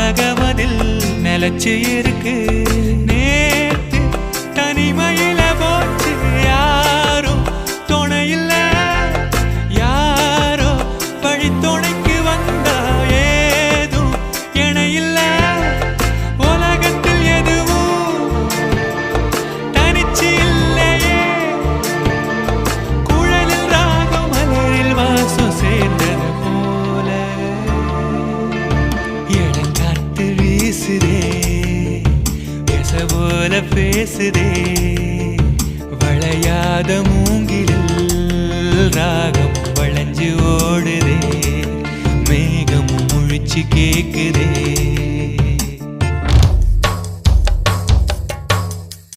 ஞாபகமதில் நிலச்சு இருக்கு. நேத்து தனிமையில போச்சு யாரும் துணையில்ல, யாரோ வழி துணைக்கு வந்தா ஏதும் இணையில்ல. உலகத்தில் எதுவும் தனிச்சு இல்லையே, குழலில் ராகம் மலரில் வாசம் சேர்ந்தது போல. இடங்காத்து வீசுதே பேச போல பேசுதே, வளையாத மூங்கிலில் ராகம் வளைஞ்சு ஓடுதே, மேகம் முழிச்சு கேக்குதே.